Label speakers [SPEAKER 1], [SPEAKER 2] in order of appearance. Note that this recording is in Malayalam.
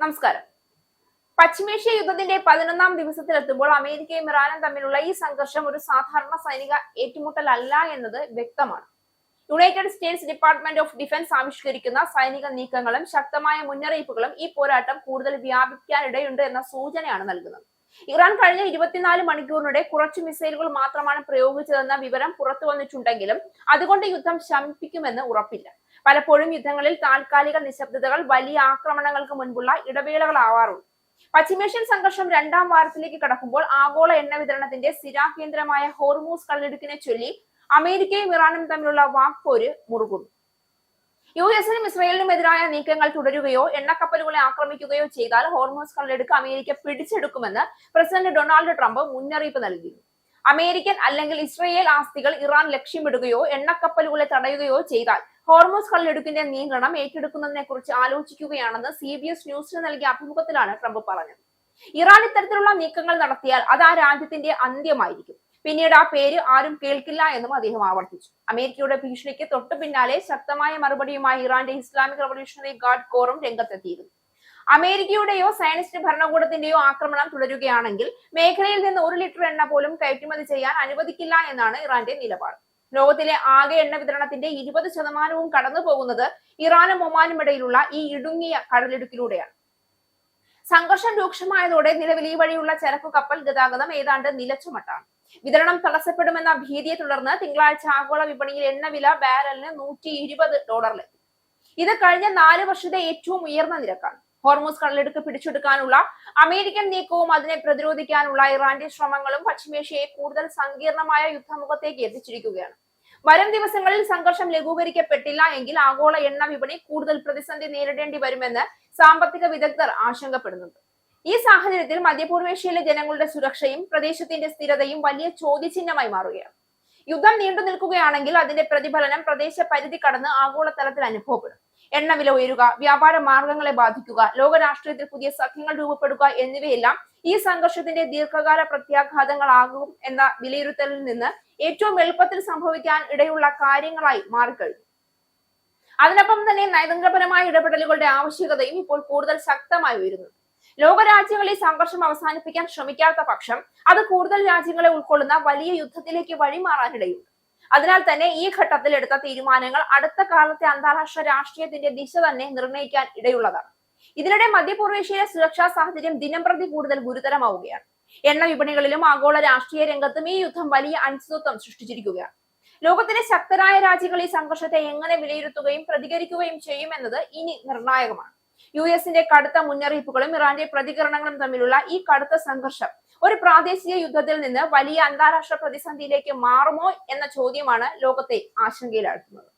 [SPEAKER 1] നമസ്കാരം. പശ്ചിമേഷ്യ യുദ്ധത്തിന്റെ 11ാം ദിവസത്തിലെത്തുമ്പോൾ അമേരിക്കയും ഇറാനും തമ്മിലുള്ള ഈ സംഘർഷം ഒരു സാധാരണ സൈനിക ഏറ്റുമുട്ടലല്ല എന്നത് വ്യക്തമാണ്. United States Department of Defense ആവിഷ്കരിക്കുന്ന സൈനിക നീക്കങ്ങളും ശക്തമായ മുന്നറിയിപ്പുകളും ഈ പോരാട്ടം കൂടുതൽ വ്യാപിക്കാനിടയുണ്ട് എന്ന സൂചനയാണ് നൽകുന്നത്. ഇറാൻ കഴിഞ്ഞ 24 മണിക്കൂറിനിടെ കുറച്ച് മിസൈലുകൾ മാത്രമാണ് പ്രയോഗിച്ചതെന്ന വിവരം പുറത്തു വന്നിട്ടുണ്ടെങ്കിലും അതുകൊണ്ട് യുദ്ധം ശമിപ്പിക്കുമെന്ന് ഉറപ്പില്ല. പലപ്പോഴും യുദ്ധങ്ങളിൽ താൽക്കാലിക നിശബ്ദതകൾ വലിയ ആക്രമണങ്ങൾക്ക് മുൻപുള്ള ഇടവേളകളാവാറുണ്ട്. പശ്ചിമേഷ്യൻ സംഘർഷം 2ാം വാരത്തിലേക്ക് കടക്കുമ്പോൾ ആഗോള എണ്ണ വിതരണത്തിന്റെ സ്ഥിരാകേന്ദ്രമായ ഹോർമൂസ് കടലിടുക്കിനെ ചൊല്ലി അമേരിക്കയും ഇറാനും തമ്മിലുള്ള വാക്പോര് മുറുകുന്നു. യുഎസിനും ഇസ്രയേലിനും എതിരായ നീക്കങ്ങൾ തുടരുകയോ എണ്ണക്കപ്പലുകളെ ആക്രമിക്കുകയോ ചെയ്താൽ ഹോർമൂസ് കടലിടുക്ക് അമേരിക്ക പിടിച്ചെടുക്കുമെന്ന് പ്രസിഡന്റ് ഡൊണാൾഡ് ട്രംപ് മുന്നറിയിപ്പ് നൽകിയിരുന്നു. അമേരിക്കൻ അല്ലെങ്കിൽ ഇസ്രയേൽ ആസ്തികൾ ഇറാൻ ലക്ഷ്യമിടുകയോ എണ്ണക്കപ്പലുകളെ തടയുകയോ ചെയ്താൽ ഹോർമൂസ് കടലിടുക്കിന്റെ നിയന്ത്രണം ഏറ്റെടുക്കുന്നതിനെ കുറിച്ച് ആലോചിക്കുകയാണെന്ന് CBS ന്യൂസിന് നൽകിയ അഭിമുഖത്തിലാണ് ട്രംപ് പറഞ്ഞത്. ഇറാൻ ഇത്തരത്തിലുള്ള നീക്കങ്ങൾ നടത്തിയാൽ അത് ആ രാജ്യത്തിന്റെ അന്ത്യമായിരിക്കും. പിന്നീട് ആ പേര് ആരും കേൾക്കില്ല എന്നും അദ്ദേഹം ആവർത്തിച്ചു. അമേരിക്കയുടെ ഭീഷണിക്ക് തൊട്ടു പിന്നാലെ ശക്തമായ മറുപടിയുമായി ഇറാന്റെ ഇസ്ലാമിക് റവല്യൂഷണറി ഗാർഡ് കോറും രംഗത്തെത്തിയിരുന്നു. അമേരിക്കയുടെയോ സയനിസ്റ്റ് ഭരണകൂടത്തിന്റെയോ ആക്രമണം തുടരുകയാണെങ്കിൽ മേഖലയിൽ നിന്ന് 1 ലിറ്റർ എണ്ണ പോലും കയറ്റുമതി ചെയ്യാൻ അനുവദിക്കില്ല എന്നാണ് ഇറാന്റെ നിലപാട്. ലോകത്തിലെ ആകെ എണ്ണ വിതരണത്തിന്റെ 20% കടന്നു പോകുന്നത് ഇറാനും ഒമാനും ഇടയിലുള്ള ഈ ഇടുങ്ങിയ കടലിടുക്കിലൂടെയാണ്. സംഘർഷം രൂക്ഷമായതോടെ നിലവിൽ ഈ വഴിയുള്ള ചരക്കു കപ്പൽ ഗതാഗതം ഏതാണ്ട് നിലച്ചുമട്ടാണ്. വിതരണം തടസ്സപ്പെടുമെന്ന ഭീതിയെ തുടർന്ന് തിങ്കളാഴ്ച ആഗോള വിപണിയിൽ എണ്ണവില ബാരലിന് $120 ഇത് കഴിഞ്ഞ 4 വർഷത്തെ ഏറ്റവും ഉയർന്ന നിരക്കാണ്. ഹോർമൂസ് കടലിടുക്ക് പിടിച്ചെടുക്കാനുള്ള അമേരിക്കൻ നീക്കവും അതിനെ പ്രതിരോധിക്കാനുള്ള ഇറാന്റെ ശ്രമങ്ങളും പശ്ചിമേഷ്യയെ കൂടുതൽ സങ്കീർണമായ യുദ്ധമുഖത്തേക്ക് എത്തിച്ചിരിക്കുകയാണ്. വരും ദിവസങ്ങളിൽ സംഘർഷം ലഘൂകരിക്കപ്പെട്ടില്ല എങ്കിൽ ആഗോള എണ്ണ വിപണി കൂടുതൽ പ്രതിസന്ധി നേരിടേണ്ടി വരുമെന്ന് സാമ്പത്തിക വിദഗ്ധർ ആശങ്കപ്പെടുന്നുണ്ട്. ഈ സാഹചര്യത്തിൽ മധ്യപൂർവേഷ്യയിലെ ജനങ്ങളുടെ സുരക്ഷയും പ്രദേശത്തിന്റെ സ്ഥിരതയും വലിയ ചോദ്യചിഹ്നമായി മാറുകയാണ്. യുദ്ധം നീണ്ടു നിൽക്കുകയാണെങ്കിൽ അതിന്റെ പ്രതിഫലനം പ്രദേശ പരിധി കടന്ന് ആഗോളതലത്തിൽ അനുഭവപ്പെടും. എണ്ണവില ഉയരുക, വ്യാപാര മാർഗങ്ങളെ ബാധിക്കുക, ലോക രാഷ്ട്രീയത്തിൽ പുതിയ സഖ്യങ്ങൾ രൂപപ്പെടുക എന്നിവയെല്ലാം ഈ സംഘർഷത്തിന്റെ ദീർഘകാല പ്രത്യാഘാതങ്ങളാകും എന്ന വിലയിരുത്തലിൽ നിന്ന് ഏറ്റവും എളുപ്പത്തിൽ സംഭവിക്കാൻ ഇടയുള്ള കാര്യങ്ങളായി മാറിക്കഴിഞ്ഞു. അതിനൊപ്പം തന്നെ നയതന്ത്രപരമായ ഇടപെടലുകളുടെ ആവശ്യകതയും ഇപ്പോൾ കൂടുതൽ ശക്തമായി ഉയരുന്നു. ലോകരാജ്യങ്ങൾ ഈ സംഘർഷം അവസാനിപ്പിക്കാൻ ശ്രമിക്കാത്ത പക്ഷം അത് കൂടുതൽ രാജ്യങ്ങളെ ഉൾക്കൊള്ളുന്ന വലിയ യുദ്ധത്തിലേക്ക് വഴിമാറാനിടയുണ്ട്. അതിനാൽ തന്നെ ഈ ഘട്ടത്തിൽ എടുത്ത തീരുമാനങ്ങൾ അടുത്ത കാലത്തെ അന്താരാഷ്ട്ര രാഷ്ട്രീയത്തിന്റെ ദിശ തന്നെ നിർണ്ണയിക്കാൻ ഇടയുള്ളതാണ്. ഇതിനിടെ മധ്യപൂർവേഷ്യയിലെ സുരക്ഷാ സാഹചര്യം ദിനംപ്രതി കൂടുതൽ ഗുരുതരമാവുകയാണ്. എണ്ണ വിപണികളിലും ആഗോള രാഷ്ട്രീയ രംഗത്തും ഈ യുദ്ധം വലിയ അനിശ്ചിതത്വം സൃഷ്ടിച്ചിരിക്കുകയാണ്. ലോകത്തിലെ ശക്തരായ രാജ്യങ്ങൾ ഈ സംഘർഷത്തെ എങ്ങനെ വിലയിരുത്തുകയും പ്രതികരിക്കുകയും ചെയ്യുമെന്നത് ഇനി നിർണായകമാണ്. യുഎസിന്റെ കടുത്ത മുന്നറിയിപ്പുകളും ഇറാന്റെ പ്രതികരണങ്ങളും തമ്മിലുള്ള ഈ കടുത്ത സംഘർഷം ഒരു പ്രാദേശിക യുദ്ധത്തിൽ നിന്ന് വലിയ അന്താരാഷ്ട്ര പ്രതിസന്ധിയിലേക്ക് മാറുമോ എന്ന ചോദ്യമാണ് ലോകത്തെ ആശങ്കയിലാഴ്ത്തുന്നത്.